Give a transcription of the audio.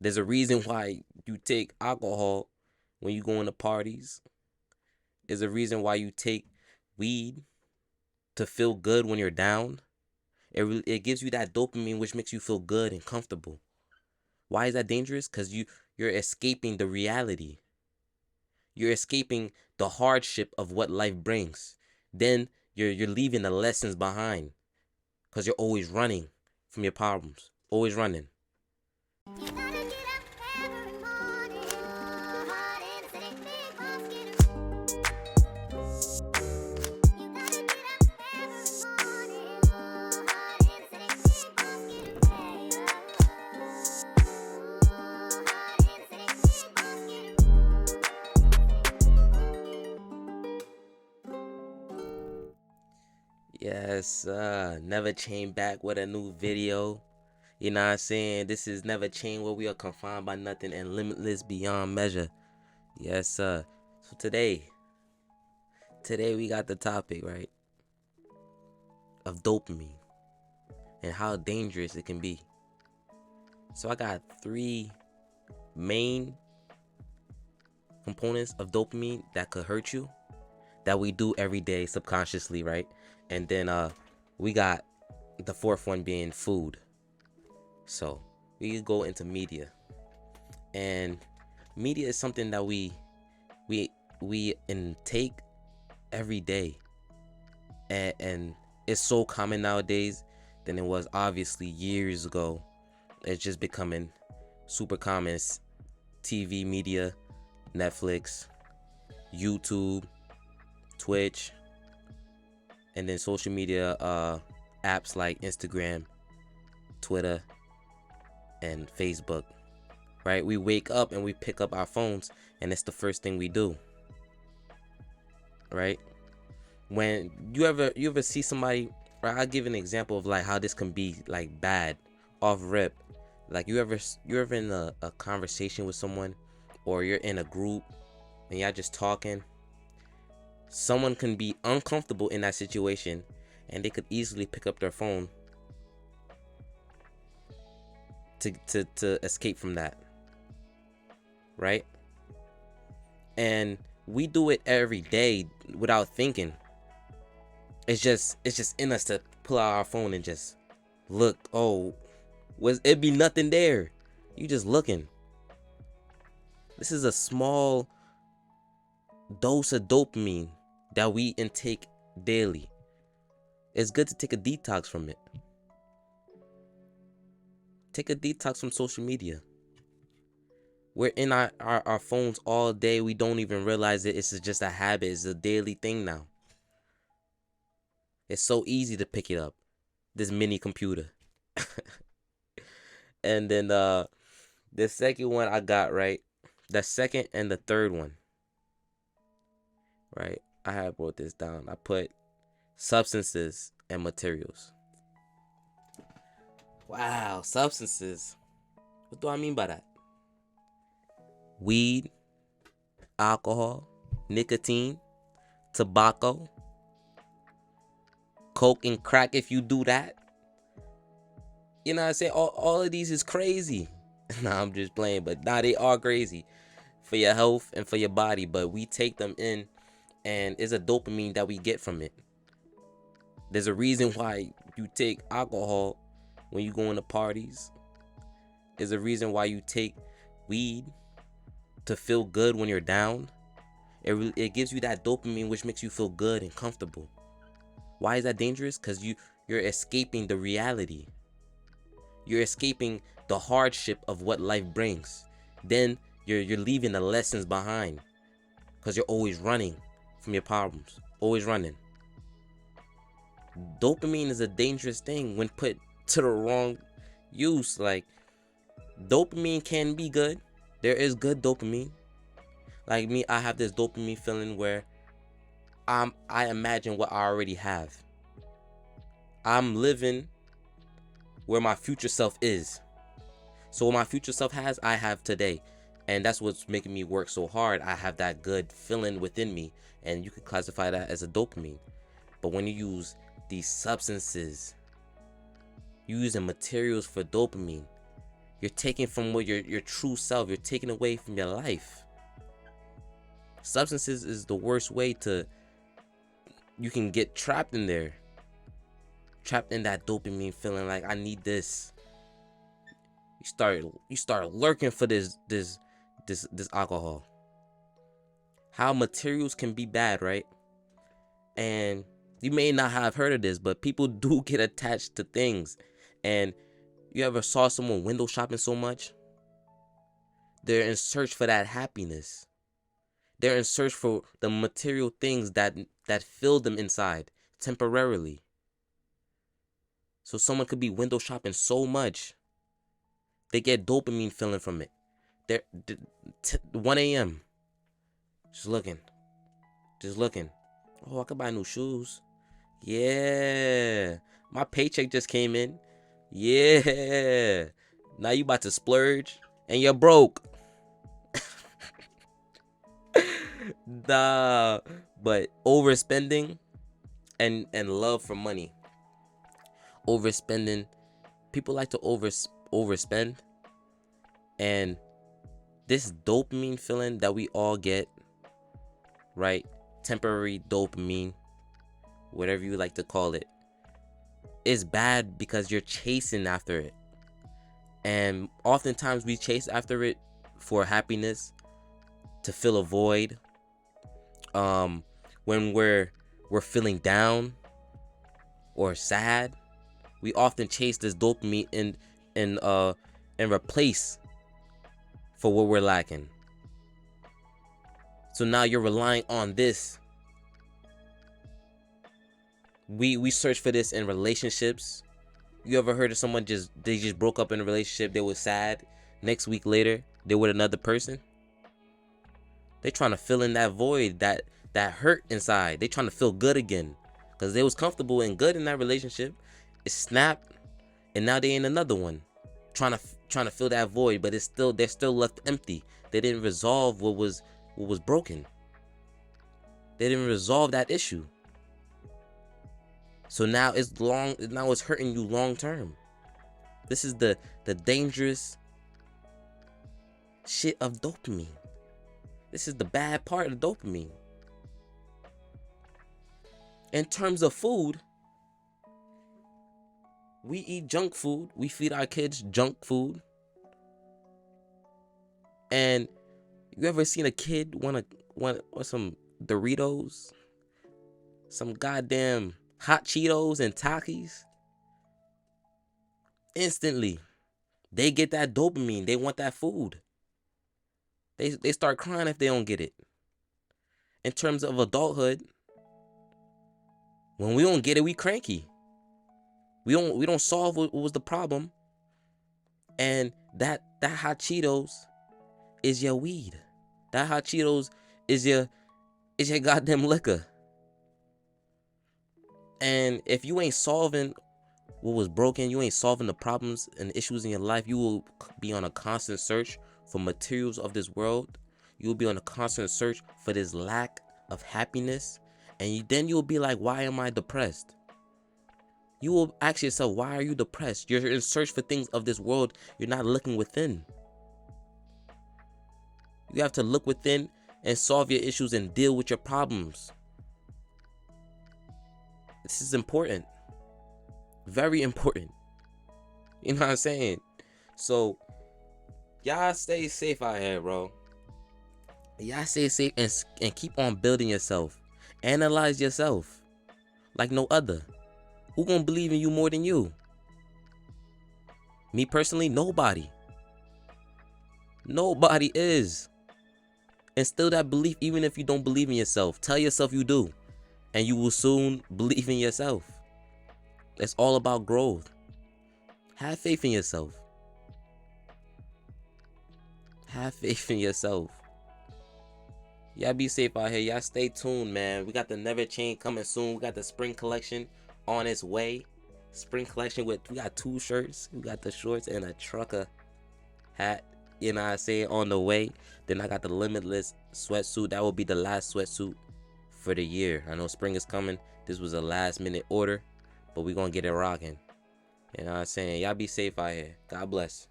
There's a reason why you take alcohol when you go into parties. There's a reason why you take weed to feel good when you're down. It gives you that dopamine which makes you feel good and comfortable. Why is that dangerous? Because you're escaping the reality. You're escaping the hardship of what life brings. Then you're leaving the lessons behind because you're always running from your problems. Always running. You gotta get up every morning, hard and sitting big basket. You gotta get up every morning, hard and sitting big basket. Hard and sitting big basket. Yes, Nvrchained back with a new video. You know what I'm saying? This is Nvrchained, where we are confined by nothing and limitless beyond measure. Yes, sir. So today we got the topic, right, of dopamine and how dangerous it can be. So I got 3 main components of dopamine that could hurt you, that we do every day subconsciously, right? And then we got the 4th one being food. So we go into media, and media is something that we intake every day, and it's so common nowadays than it was obviously years ago. It's just becoming super common. TV media, Netflix, YouTube, Twitch, and then social media apps like Instagram, Twitter, and Facebook, right? We wake up and we pick up our phones, and it's the first thing we do, right? When you ever see somebody, right? I'll give an example of like how this can be like bad off rip. Like you're ever in a conversation with someone, or you're in a group and y'all just talking. Someone can be uncomfortable in that situation, and they could easily pick up their phone to escape from that, right? And we do it every day without thinking. It's just in us to pull out our phone and just look. Oh, it be nothing there. You just looking. This is a small dose of dopamine that we intake daily. It's good to take a detox from it. Take a detox from social media. We're in our phones all day. We don't even realize it. It's just a habit. It's a daily thing now. It's so easy to pick it up. This mini computer. And then the second one I got, right? The second and the third one, right? I have wrote this down. I put substances and materials. Wow, substances. What do I mean by that? Weed, alcohol, nicotine, tobacco, coke and crack if you do that. You know what I'm saying? All of these is crazy. Nah, I'm just playing, but nah, they are crazy for your health and for your body. But we take them in, and it's a dopamine that we get from it. There's a reason why you take alcohol when you go into parties. There's a reason why you take weed to feel good when you're down. It gives you that dopamine which makes you feel good and comfortable. Why is that dangerous? Because you're escaping the reality. You're escaping the hardship of what life brings. Then you're leaving the lessons behind because you're always running from your problems. Always running. Dopamine is a dangerous thing when put to the wrong use. Like, dopamine can be good. There is good dopamine. Like me, I have this dopamine feeling where I imagine what I already have. I'm living where my future self is. So what my future self has, I have today. And that's what's making me work so hard. I have that good feeling within me. And you can classify that as a dopamine. But when you use these substances, you using materials for dopamine, You're taking from what your true self. You're taking away from your life. Substances is the worst way to, you can get trapped in there. Trapped in that dopamine feeling like I need this. You start lurking for this alcohol. How materials can be bad, right? And you may not have heard of this, but people do get attached to things. And you ever saw someone window shopping so much? They're in search for that happiness. They're in search for the material things that fill them inside temporarily. So someone could be window shopping so much, they get dopamine feeling from it. They're 1 a.m. Just looking. Oh, I could buy new shoes. Yeah. My paycheck just came in. Yeah. Now you about to splurge and you're broke. Nah. But overspending and love for money. Overspending. People like to overspend. And this dopamine feeling that we all get, right? Temporary dopamine, whatever you like to call it, is bad because you're chasing after it. And oftentimes we chase after it for happiness, to fill a void. When we're feeling down or sad, we often chase this dopamine and replace for what we're lacking. So now you're relying on this. We search for this in relationships. You ever heard of someone they just broke up in a relationship, they were sad, next week later they with another person? They trying to fill in that void, that hurt inside. They trying to feel good again because they was comfortable and good in that relationship. It snapped, and now they in another one, trying to fill that void, but they're still left empty. They didn't resolve what was broken. They didn't resolve that issue. So now it's hurting you long term. This is the dangerous shit of dopamine. This is the bad part of dopamine. In terms of food, we eat junk food. We feed our kids junk food. And you ever seen a kid want some Doritos, some goddamn hot Cheetos and Takis? Instantly, they get that dopamine. They want that food. They start crying if they don't get it. In terms of adulthood, when we don't get it, we cranky. We don't solve what was the problem. And that hot Cheetos is your weed. That hot Cheetos is your goddamn liquor. And if you ain't solving what was broken, you ain't solving the problems and issues in your life, you will be on a constant search for materials of this world. You will be on a constant search for this lack of happiness. And then you'll be like, why am I depressed? You will ask yourself, why are you depressed? You're in search for things of this world. You're not looking within. You have to look within and solve your issues and deal with your problems. This is important. Very important. You know what I'm saying? So, y'all stay safe out here, bro. Y'all stay safe and keep on building yourself. Analyze yourself like no other. Who gonna believe in you more than you? Me personally, nobody. Nobody is. Instill that belief even if you don't believe in yourself. Tell yourself you do. And you will soon believe in yourself. It's all about growth. Have faith in yourself. Have faith in yourself. Y'all be safe out here. Y'all stay tuned, man. We got the Nvrchained coming soon. We got the spring collection on its way. Spring collection we got 2 shirts. We got the shorts and a trucker hat. You know what I'm saying? On the way. Then I got the limitless sweatsuit. That will be the last sweatsuit for the year. I know spring is coming. This was a last minute order, but we gonna get it rocking. You know what I'm saying? Y'all be safe out here. God bless.